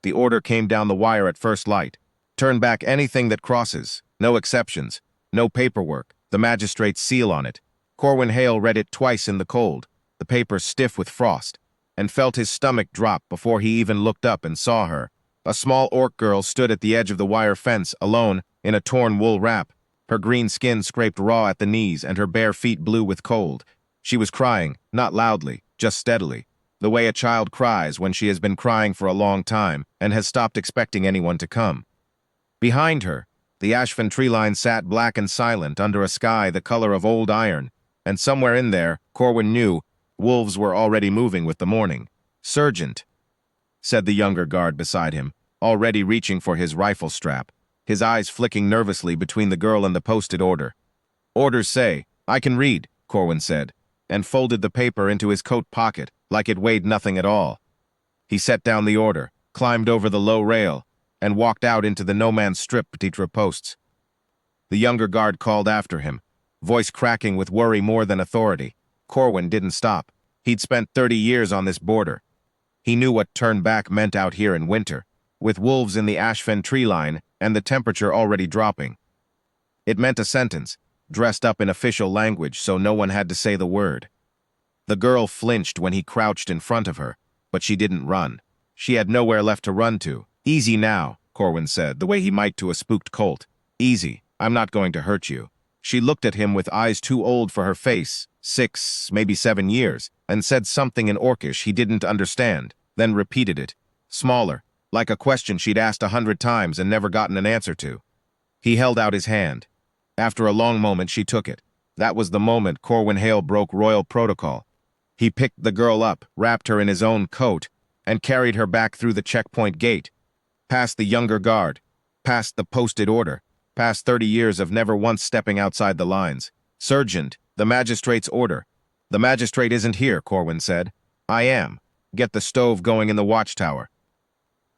The order came down the wire at first light. Turn back anything that crosses. No exceptions. No paperwork. The magistrate's seal on it. Corwin Hale read it twice in the cold, the paper stiff with frost, and felt his stomach drop before he even looked up and saw her. A small orc girl stood at the edge of the wire fence, alone, in a torn wool wrap. Her green skin scraped raw at the knees and her bare feet blue with cold. She was crying, not loudly, just steadily, the way a child cries when she has been crying for a long time and has stopped expecting anyone to come. Behind her, the ashfen tree line sat black and silent under a sky the color of old iron, and somewhere in there, Corwin knew, wolves were already moving with the morning. "Sergeant," said the younger guard beside him, already reaching for his rifle strap, his eyes flicking nervously between the girl and the posted order. "Orders say, I can read," Corwin said, and folded the paper into his coat pocket like it weighed nothing at all. He set down the order, climbed over the low rail, and walked out into the no-man's strip petite posts. The younger guard called after him, voice cracking with worry more than authority. Corwin didn't stop. He'd spent 30 years on this border. He knew what turn back meant out here in winter, with wolves in the ashfen tree line and the temperature already dropping. It meant a sentence, dressed up in official language so no one had to say the word. The girl flinched when he crouched in front of her, but she didn't run. She had nowhere left to run to. "Easy now," Corwin said, the way he might to a spooked colt. "Easy. I'm not going to hurt you." She looked at him with eyes too old for her face, 6, maybe 7 years, and said something in Orcish he didn't understand, then repeated it, smaller, like a question she'd asked 100 times and never gotten an answer to. He held out his hand. After a long moment, she took it. That was the moment Corwin Hale broke royal protocol. He picked the girl up, wrapped her in his own coat, and carried her back through the checkpoint gate, past the younger guard, past the posted order, past 30 years of never once stepping outside the lines. "Sergeant, the magistrate's order." "The magistrate isn't here," Corwin said. "I am. Get the stove going in the watchtower."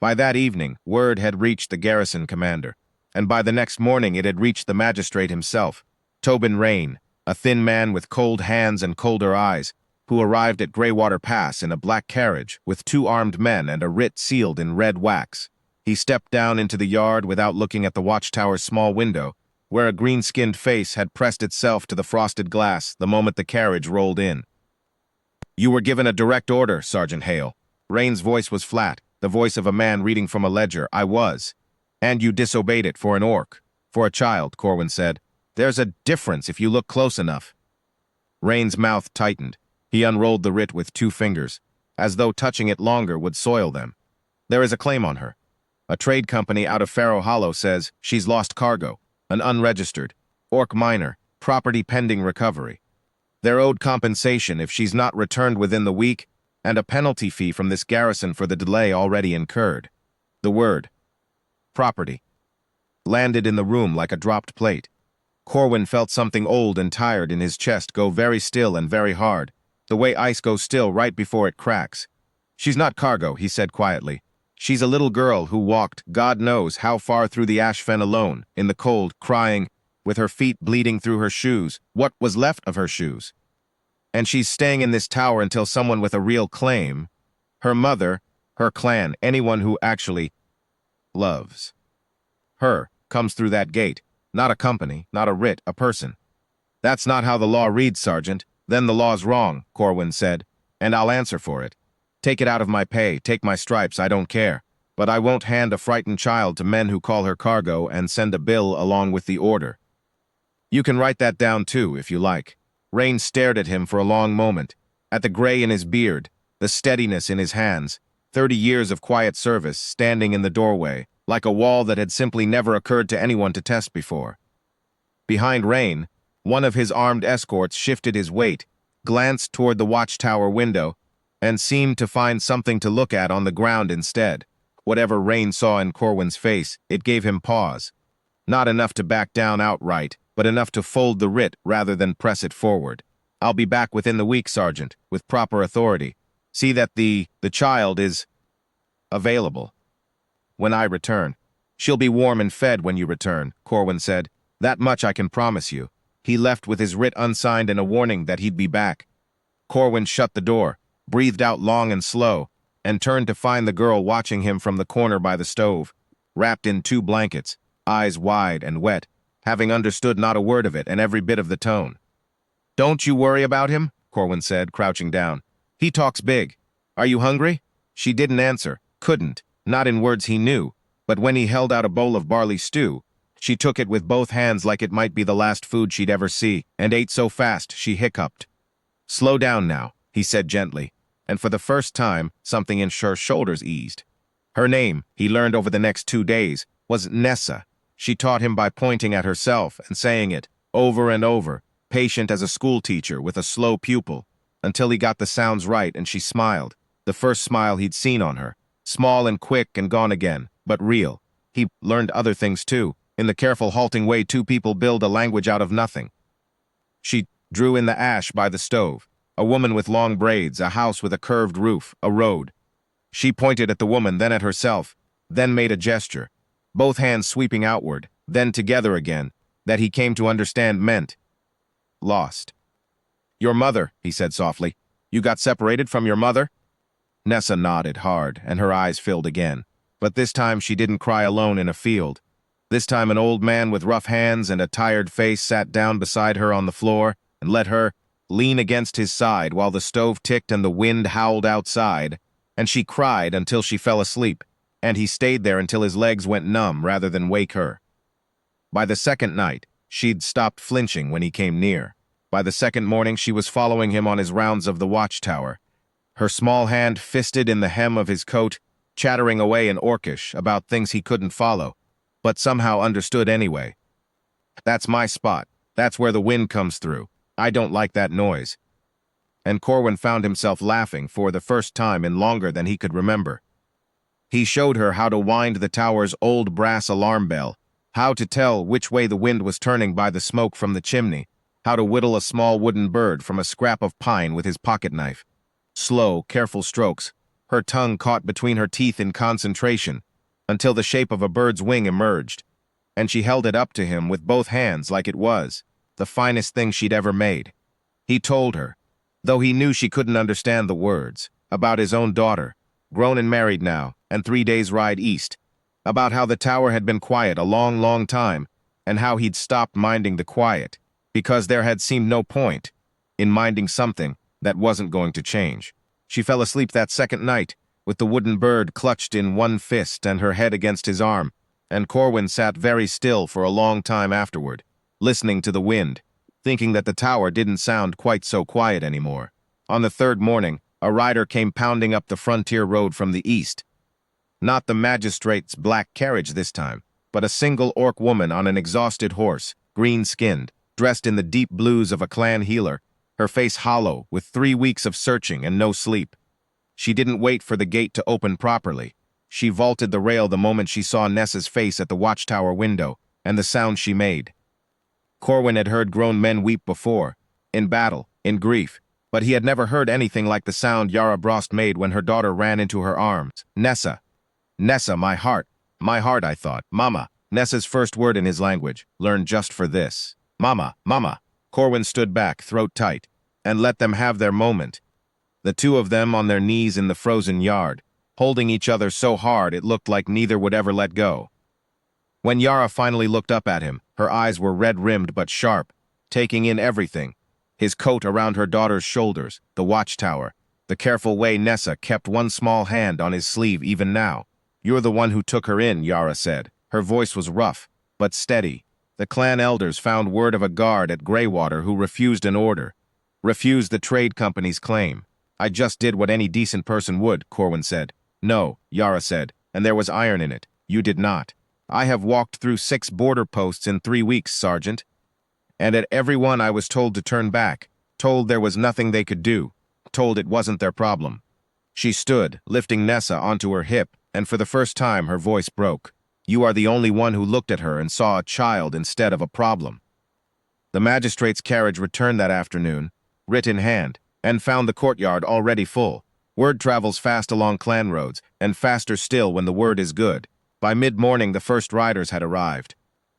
By that evening, word had reached the garrison commander, and by the next morning it had reached the magistrate himself, Tobin Rain, a thin man with cold hands and colder eyes, who arrived at Greywater Pass in a black carriage with 2 armed men and a writ sealed in red wax. He stepped down into the yard without looking at the watchtower's small window, where a green-skinned face had pressed itself to the frosted glass the moment the carriage rolled in. "You were given a direct order, Sergeant Hale." Rain's voice was flat, the voice of a man reading from a ledger. "I was. And you disobeyed it for an orc." "For a child," Corwin said. "There's a difference if you look close enough." Rain's mouth tightened. He unrolled the writ with 2 fingers, as though touching it longer would soil them. "There is a claim on her. A trade company out of Farrow Hollow says she's lost cargo, an unregistered, orc miner, property pending recovery. They're owed compensation if she's not returned within the week, and a penalty fee from this garrison for the delay already incurred." The word, property, landed in the room like a dropped plate. Corwin felt something old and tired in his chest go very still and very hard, the way ice goes still right before it cracks. "She's not cargo," he said quietly. "She's a little girl who walked God knows how far through the ashfen alone, in the cold, crying, with her feet bleeding through her shoes, what was left of her shoes. And she's staying in this tower until someone with a real claim, her mother, her clan, anyone who actually loves her, comes through that gate. Not a company, not a writ, a person." "That's not how the law reads, Sergeant." "Then the law's wrong," Corwin said, "and I'll answer for it. Take it out of my pay, take my stripes, I don't care. But I won't hand a frightened child to men who call her cargo and send a bill along with the order." "You can write that down too, if you like." Rain stared at him for a long moment, at the gray in his beard, the steadiness in his hands, 30 years of quiet service standing in the doorway, like a wall that had simply never occurred to anyone to test before. Behind Rain, one of his armed escorts shifted his weight, glanced toward the watchtower window, and seemed to find something to look at on the ground instead. Whatever Rain saw in Corwin's face, it gave him pause. Not enough to back down outright, but enough to fold the writ rather than press it forward. "I'll be back within the week, Sergeant, with proper authority. See that the child is available when I return." "She'll be warm and fed when you return," Corwin said. "That much I can promise you." He left with his writ unsigned and a warning that he'd be back. Corwin shut the door, breathed out long and slow, and turned to find the girl watching him from the corner by the stove, wrapped in 2 blankets, eyes wide and wet, having understood not a word of it and every bit of the tone. "Don't you worry about him," Corwin said, crouching down. "He talks big. Are you hungry?" She didn't answer, couldn't, not in words he knew, but when he held out a bowl of barley stew, she took it with both hands like it might be the last food she'd ever see, and ate so fast she hiccuped. "Slow down now," he said gently, and for the first time, something in her shoulders eased. Her name, he learned over the next 2 days, was Nessa. She taught him by pointing at herself and saying it, over and over, patient as a schoolteacher with a slow pupil, until he got the sounds right and she smiled, the first smile he'd seen on her, small and quick and gone again, but real. He learned other things too, in the careful halting way 2 people build a language out of nothing. She drew in the ash by the stove, a woman with long braids, a house with a curved roof, a road. She pointed at the woman, then at herself, then made a gesture, both hands sweeping outward, then together again, that he came to understand meant lost. "Your mother," he said softly. "You got separated from your mother?" Nessa nodded hard, and her eyes filled again. But this time she didn't cry alone in a field. This time an old man with rough hands and a tired face sat down beside her on the floor and let her lean against his side while the stove ticked and the wind howled outside, and she cried until she fell asleep, and he stayed there until his legs went numb rather than wake her. By the second night, she'd stopped flinching when he came near. By the second morning, she was following him on his rounds of the watchtower, her small hand fisted in the hem of his coat, chattering away in Orcish about things he couldn't follow, but somehow understood anyway. "That's my spot. That's where the wind comes through. I don't like that noise." And Corwin found himself laughing for the first time in longer than he could remember. He showed her how to wind the tower's old brass alarm bell, how to tell which way the wind was turning by the smoke from the chimney, how to whittle a small wooden bird from a scrap of pine with his pocket knife. Slow, careful strokes, her tongue caught between her teeth in concentration, until the shape of a bird's wing emerged, and she held it up to him with both hands like it was the finest thing she'd ever made. He told her, though he knew she couldn't understand the words, about his own daughter, grown and married now, and 3 days' ride east, about how the tower had been quiet a long, long time, and how he'd stopped minding the quiet, because there had seemed no point in minding something that wasn't going to change. She fell asleep that second night, with the wooden bird clutched in one fist and her head against his arm, and Corwin sat very still for a long time afterward, listening to the wind, thinking that the tower didn't sound quite so quiet anymore. On the third morning, a rider came pounding up the frontier road from the east. Not the magistrate's black carriage this time, but a single orc woman on an exhausted horse, green-skinned, dressed in the deep blues of a clan healer, her face hollow with 3 weeks of searching and no sleep. She didn't wait for the gate to open properly. She vaulted the rail the moment she saw Nessa's face at the watchtower window, and the sound she made. Corwin had heard grown men weep before, in battle, in grief, but he had never heard anything like the sound Yara Brost made when her daughter ran into her arms. "Nessa. Nessa, my heart, I thought. Mama." Nessa's first word in his language, learned just for this. "Mama, mama." Corwin stood back, throat tight, and let them have their moment. The 2 of them on their knees in the frozen yard, holding each other so hard it looked like neither would ever let go. When Yara finally looked up at him, her eyes were red-rimmed but sharp, taking in everything. His coat around her daughter's shoulders, the watchtower, the careful way Nessa kept one small hand on his sleeve even now. "You're the one who took her in," Yara said. Her voice was rough, but steady. "The clan elders found word of a guard at Greywater who refused an order, refused the trade company's claim. I just did what any decent person would," Corwin said. "No," Yara said, "and there was iron in it. You did not. I have walked through 6 border posts in 3 weeks, Sergeant. And at every one I was told to turn back, told there was nothing they could do, told it wasn't their problem." She stood, lifting Nessa onto her hip, and for the first time her voice broke. "You are the only one who looked at her and saw a child instead of a problem." The magistrate's carriage returned that afternoon, writ in hand, and found the courtyard already full. Word travels fast along clan roads, and faster still when the word is good. By mid-morning, the first riders had arrived.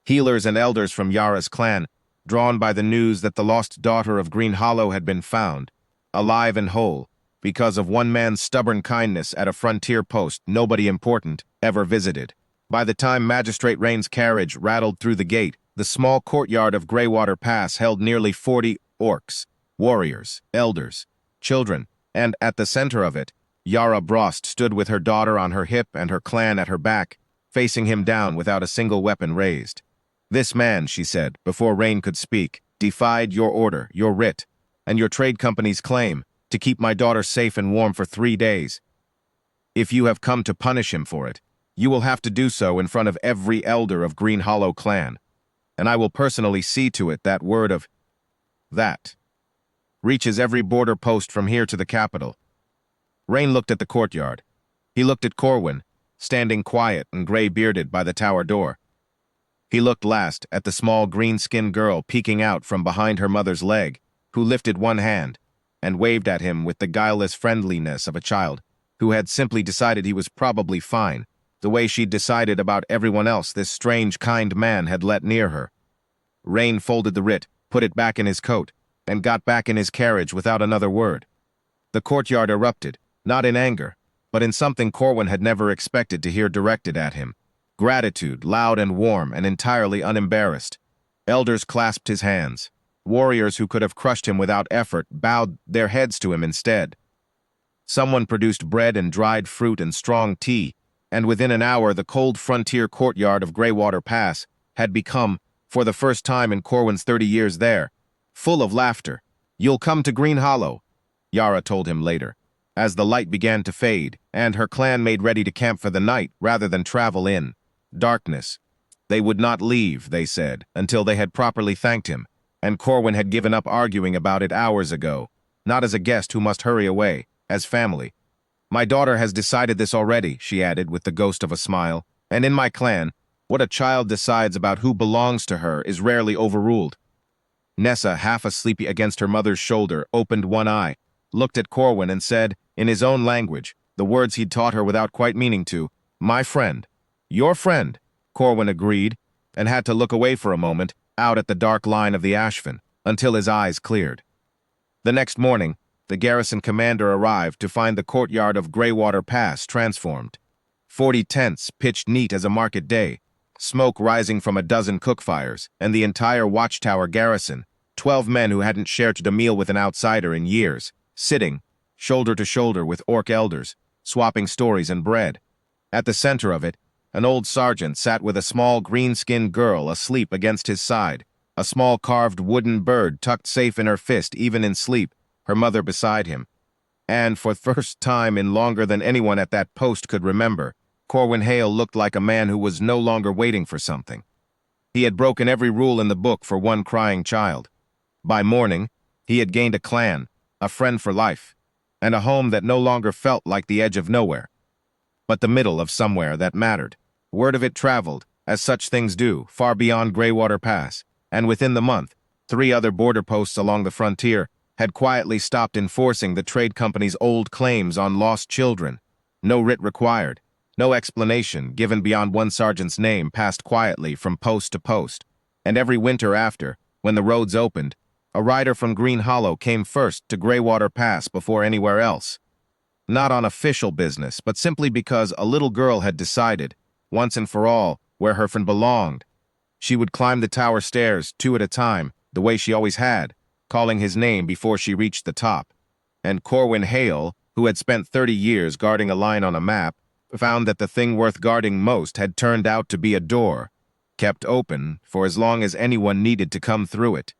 Healers and elders from Yara's clan, drawn by the news that the lost daughter of Green Hollow had been found, alive and whole, because of one man's stubborn kindness at a frontier post nobody important ever visited. By the time Magistrate Rain's carriage rattled through the gate, the small courtyard of Greywater Pass held nearly 40 orcs, warriors, elders, children, and at the center of it, Yara Brost stood with her daughter on her hip and her clan at her back, facing him down without a single weapon raised. "This man," she said, before Rain could speak, "defied your order, your writ, and your trade company's claim to keep my daughter safe and warm for 3 days. If you have come to punish him for it, you will have to do so in front of every elder of Green Hollow clan, and I will personally see to it that word of that reaches every border post from here to the capital." Rain looked at the courtyard. He looked at Corwin, standing quiet and gray-bearded by the tower door. He looked last at the small green-skinned girl peeking out from behind her mother's leg, who lifted one hand and waved at him with the guileless friendliness of a child who had simply decided he was probably fine, the way she'd decided about everyone else this strange, kind man had let near her. Rain folded the writ, put it back in his coat, and got back in his carriage without another word. The courtyard erupted, not in anger, but in something Corwin had never expected to hear directed at him. Gratitude, loud and warm and entirely unembarrassed. Elders clasped his hands. Warriors who could have crushed him without effort bowed their heads to him instead. Someone produced bread and dried fruit and strong tea, and within an hour the cold frontier courtyard of Greywater Pass had become, for the first time in Corwin's 30 years there, full of laughter. "You'll come to Green Hollow," Yara told him later, as the light began to fade, and her clan made ready to camp for the night rather than travel in darkness. They would not leave, they said, until they had properly thanked him, and Corwin had given up arguing about it hours ago, not as a guest who must hurry away, as family. "My daughter has decided this already," she added with the ghost of a smile, "and in my clan, what a child decides about who belongs to her is rarely overruled." Nessa, half asleep against her mother's shoulder, opened one eye, looked at Corwin and said, in his own language, the words he'd taught her without quite meaning to, "My friend." "Your friend," Corwin agreed, and had to look away for a moment, out at the dark line of the Ashfin, until his eyes cleared. The next morning, the garrison commander arrived to find the courtyard of Greywater Pass transformed. 40 tents pitched neat as a market day, smoke rising from a dozen cook fires, and the entire watchtower garrison, 12 men who hadn't shared a meal with an outsider in years, sitting, shoulder to shoulder with orc elders, swapping stories and bread. At the center of it, an old sergeant sat with a small green-skinned girl asleep against his side, a small carved wooden bird tucked safe in her fist even in sleep, her mother beside him. And for the first time in longer than anyone at that post could remember, Corwin Hale looked like a man who was no longer waiting for something. He had broken every rule in the book for one crying child. By morning, he had gained a clan, a friend for life, and a home that no longer felt like the edge of nowhere, but the middle of somewhere that mattered. Word of it traveled, as such things do, far beyond Greywater Pass, and within the month, 3 other border posts along the frontier had quietly stopped enforcing the trade company's old claims on lost children. No writ required, no explanation given beyond one sergeant's name passed quietly from post to post, and every winter after, when the roads opened, a rider from Green Hollow came first to Greywater Pass before anywhere else. Not on official business, but simply because a little girl had decided, once and for all, where her friend belonged. She would climb the tower stairs 2 at a time, the way she always had, calling his name before she reached the top. And Corwin Hale, who had spent 30 years guarding a line on a map, found that the thing worth guarding most had turned out to be a door, kept open for as long as anyone needed to come through it.